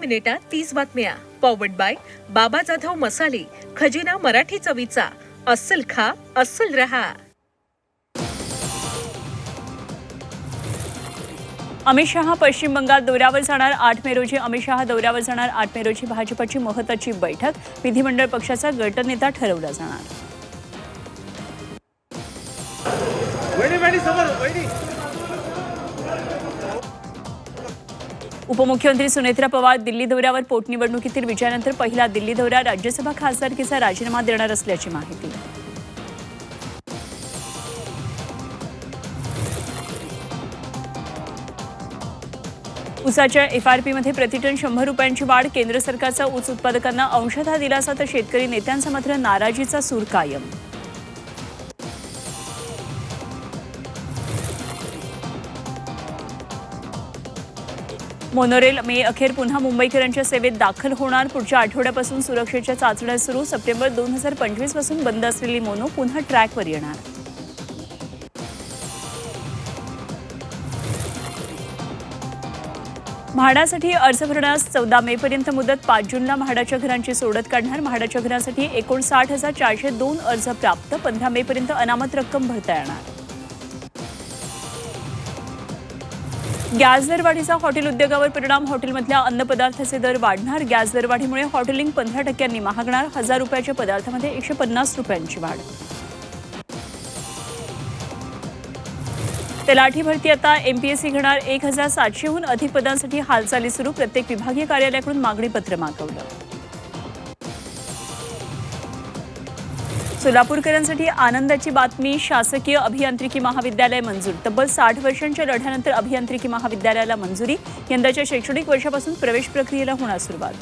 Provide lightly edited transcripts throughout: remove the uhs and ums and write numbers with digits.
मिनिटात 30 बातम्या. Powered by बाबा जाधव मसाले, खजिना मराठी चवीचा. अस्सल खा, अस्सल रहा. अमित शहा पश्चिम बंगाल दौऱ्यावर जाणार. 8 मे रोजी अमित शहा दौऱ्यावर जाणार. 8 मे रोजी भाजपची महत्त्वाची बैठक. विधिमंडळ पक्षाचा गटनेता ठरवला जाणार. उपमुख्यमंत्री सुनेत्रा पवार दिल्ली दौऱ्यावर. पोटनिवडणुकीतील विजयानंतर पहिला दिल्ली दौरा. राज्यसभा खासदारकीचा राजीनामा देणार असल्याची माहिती. ऊसाच्या FRPमध्ये प्रतिटन 100 रुपयांची वाढ. केंद्र सरकारचा ऊस उत्पादकांना अंशतः दिलासा तर शेतकरी नेत्यांचा मात्र नाराजीचा सूर कायम. मोनोरेल मे अखेर पुन्हा मुंबईकरांच्या सेवेत दाखल होणार. पुढच्या आठवड्यापासून सुरक्षेच्या चाचण्या सुरू. सप्टेंबर 2025 पासून बंद असलेली मोनो पुन्हा ट्रॅकवर येणार. म्हाडासाठी अर्ज भरण्यास 14 मे पर्यंत मुदत. 5 जूनला म्हाडाच्या घरांची सोडत काढणार. म्हाडाच्या घरासाठी 59,402 अर्ज प्राप्त. 15 मे पर्यंत अनामत रक्कम भरता येणार. गॅस दरवाढीचा हॉटेल उद्योगावर परिणाम. हॉटेलमधल्या अन्नपदार्थाचे दर वाढणार. गॅस दरवाढीमुळे हॉटेलिंग 15% महागणार. 1000 रुपयाच्या पदार्थामध्ये 150 रुपयांची वाढ. तलाठी भरती आता MPSC घेणार. 1700हून अधिक पदांसाठी हालचाली सुरू. प्रत्येक विभागीय कार्यालयाकडून मागणीपत्र मागवलं. सोलापूरकरांसाठी आनंदाची बातमी. शासकीय अभियांत्रिकी महाविद्यालय मंजूर. तब्बल 60 वर्षांच्या लढ्यानंतर अभियांत्रिकी महाविद्यालयाला मंजुरी. यंदाच्या शैक्षणिक वर्षापासून प्रवेश प्रक्रियेला होणार सुरुवात.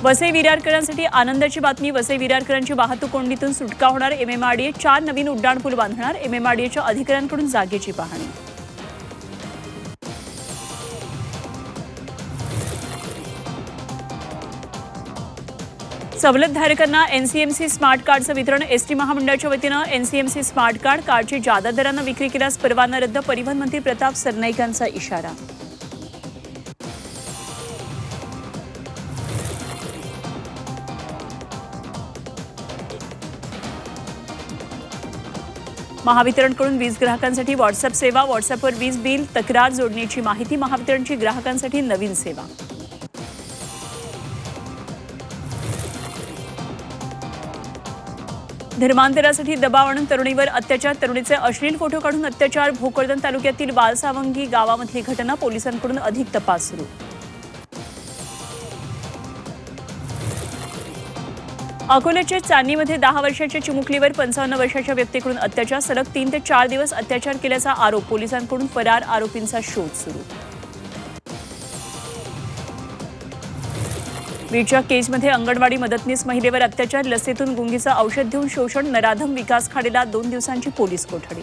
वसई विरारकरांसाठी आनंदाची बातमी. वसई विरारकरांची वाहतूक कोंडीतून सुटका होणार. MMRDA 4 नवीन उड्डाणपूल बांधणार. MMRDAच्या अधिकाऱ्यांकडून जागेची पाहणी. सवलतधारकांना NCMC स्मार्ट कार्डचं वितरण. ST महामंडळाच्या वतीनं NCMC स्मार्ट कार्डची जादा दरानं विक्री केल्यास परवाना रद्द. परिवहन मंत्री प्रताप सरनाईकांचा इशारा. महावितरणकडून वीज ग्राहकांसाठी व्हॉट्सअप सेवा. व्हॉट्सअपवर वीज बिल तक्रार जोडण्याची माहिती. महावितरणची ग्राहकांसाठी नवीन सेवा. धर्मांतरासाठी दबाव आणून तरुणीवर अत्याचार. तरुणीचे अश्लील फोटो काढून अत्याचार. भोकरदन तालुक्यातील बालसावंगी गावामधली घटना. पोलिसांकडून अधिक तपास सुरू. अकोल्याच्या चांदणीमध्ये 10 वर्षाच्या चिमुकलीवर 55 वर्षाच्या व्यक्तीकडून अत्याचार. सलग 3 ते 4 दिवस अत्याचार केल्याचा आरोप. पोलिसांकडून फरार आरोपींचा शोध सुरू. बीडच्या केजमध्ये अंगणवाडी मदतनीस महिलेवर अत्याचार. लसीतून गुंगीचं औषध देऊन शोषण. नराधम विकास खाडीला 2 दिवसांची पोलीस कोठडी.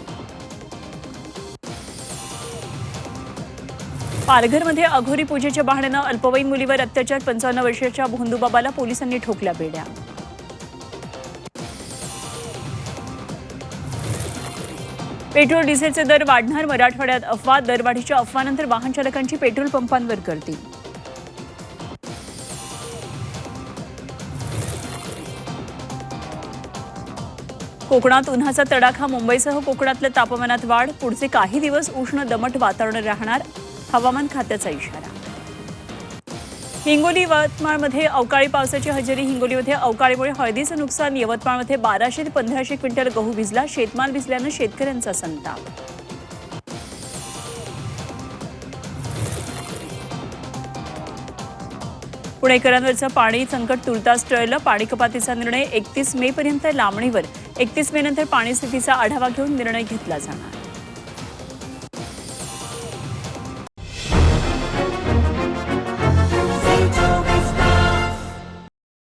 पालघरमध्ये अघोरी पूजेच्या बहाण्यानं अल्पवयीन मुलीवर अत्याचार. 55 वर्षाच्या भोंदूबाबाला पोलिसांनी ठोकल्या बेड्या. पेट्रोल डिझेलचे दर वाढणार. मराठवाड्यात अफवा. दरवाढीच्या अफवानंतर वाहन चालकांची पेट्रोल पंपांवर गर्दी. कोकणात उन्हाचा तडाखा. मुंबईसह कोकणातल्या तापमानात वाढ. पुढचे काही दिवस उष्ण दमट वातावरण राहणार. हवामान खात्याचा इशारा. हिंगोली यवतमाळमध्ये अवकाळी पावसाची हजेरी. हिंगोलीमध्ये अवकाळीमुळे हळदीचं नुकसान. यवतमाळमध्ये 1200 ते 1500 क्विंटल गहू भिजला. शेतमाल भिजल्यानं शेतकऱ्यांचा संताप. पुणेकरांवरचं पाणी संकट तुर्तास टळलं. पाणी कपातीचा निर्णय 31 मे पर्यंत लांबणीवर. 31 मे नंतर पाणी स्थितीचा आढावा घेऊन निर्णय घेतला जाणार.